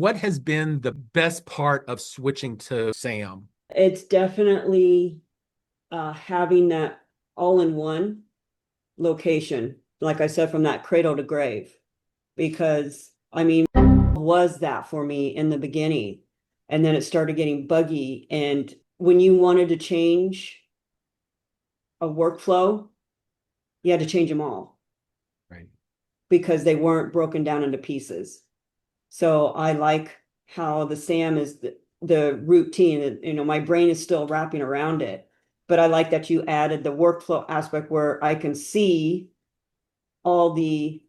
What has been the best part of switching to SAM? It's definitely having that all-in-one location, like I said, from that cradle to grave, because I mean, was that for me in the beginning, and then it started getting buggy. And when you wanted to change a workflow, you had to change them all Right. because they weren't broken down into pieces. So I like how the SAM is the routine. My brain is still wrapping around it, but I like that you added the workflow aspect where I can see all the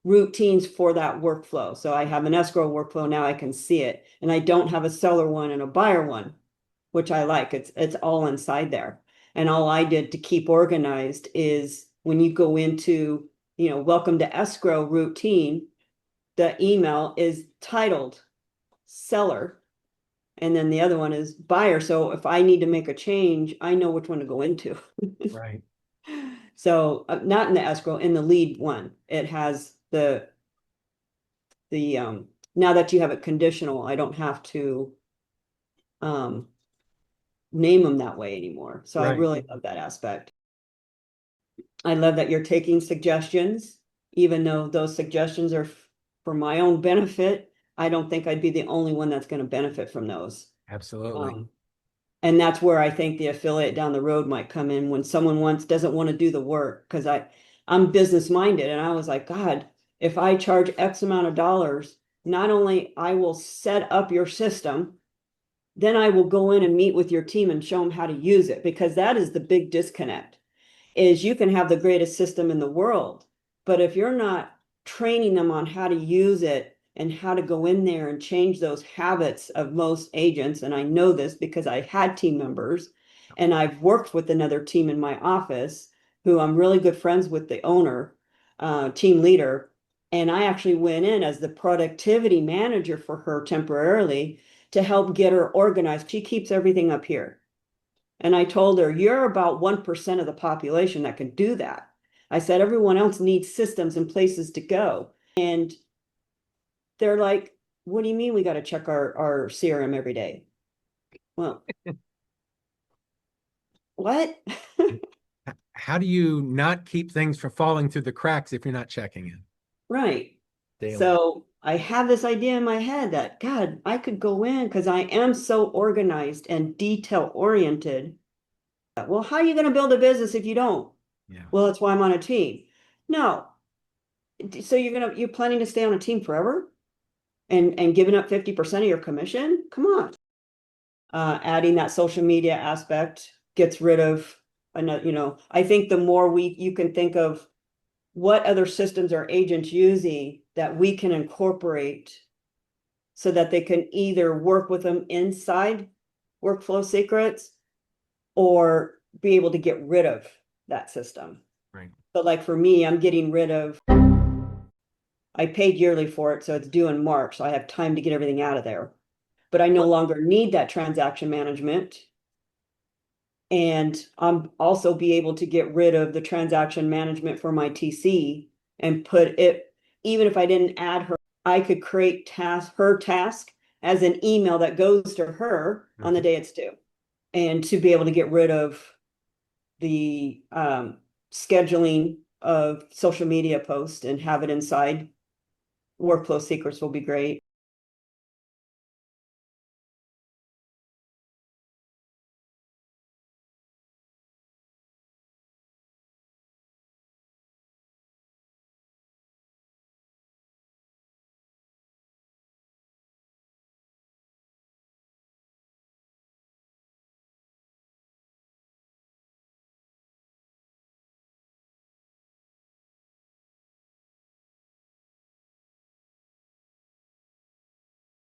routines for that workflow. So I have an escrow workflow now, I can see it, and I don't have a seller one and a buyer one, which I like. It's all inside there. And all I did to keep organized is when you go into, welcome to escrow routine, the email is titled seller, and then the other one is buyer. So if I need to make a change, I know which one to go into. Right. So not in the escrow, in the lead one, it has the now that you have it conditional, I don't have to um name them that way anymore. So I Right. really love that aspect. I love that you're taking suggestions, even though those suggestions are for my own benefit. I don't think I'd be the only one that's going to benefit from those. Absolutely. Um, and that's where I think the affiliate down the road might come in when someone doesn't want to do the work. Because I'm business minded, and I was like, God, if I charge X amount of dollars, not only I will set up your system, then I will go in and meet with your team and show them how to use it, because that is the big disconnect. Is you can have the greatest system in the world, but if you're not training them on how to use it and how to go in there and change those habits of most agents, and I know this because I had team members and I've worked with another team in my office who I'm really good friends with, the owner, team leader, and I actually went in as the productivity manager for her temporarily to help get her organized. She keeps everything up here. And I told her, you're about 1% of the population that can do that. I said, everyone else needs systems and places to go. And they're like, what do you mean we got to check our CRM every day? Well, what? How do you not keep things from falling through the cracks if you're not checking in Right. daily? So I have this idea in my head that, God, I could go in because I am so organized and detail oriented. Well, how are you going to build a business if you don't? Yeah. Well, that's why I'm on a team. No. So you're planning to stay on a team forever and giving up 50% of your commission? Come on. Adding that social media aspect gets rid of another, I think the more you can think of what other systems are agents using that we can incorporate so that they can either work with them inside workflow secrets or be able to get rid of that system. Right. But like for me, I'm getting rid of, I paid yearly for it, so it's due in March, so I have time to get everything out of there. But I no longer need that transaction management. And I'm also be able to get rid of the transaction management for my TC and put it, even if I didn't add her, I could create her task as an email that goes to her on the day it's due. And to be able to get rid of the scheduling of social media posts and have it inside workflow secrets will be great.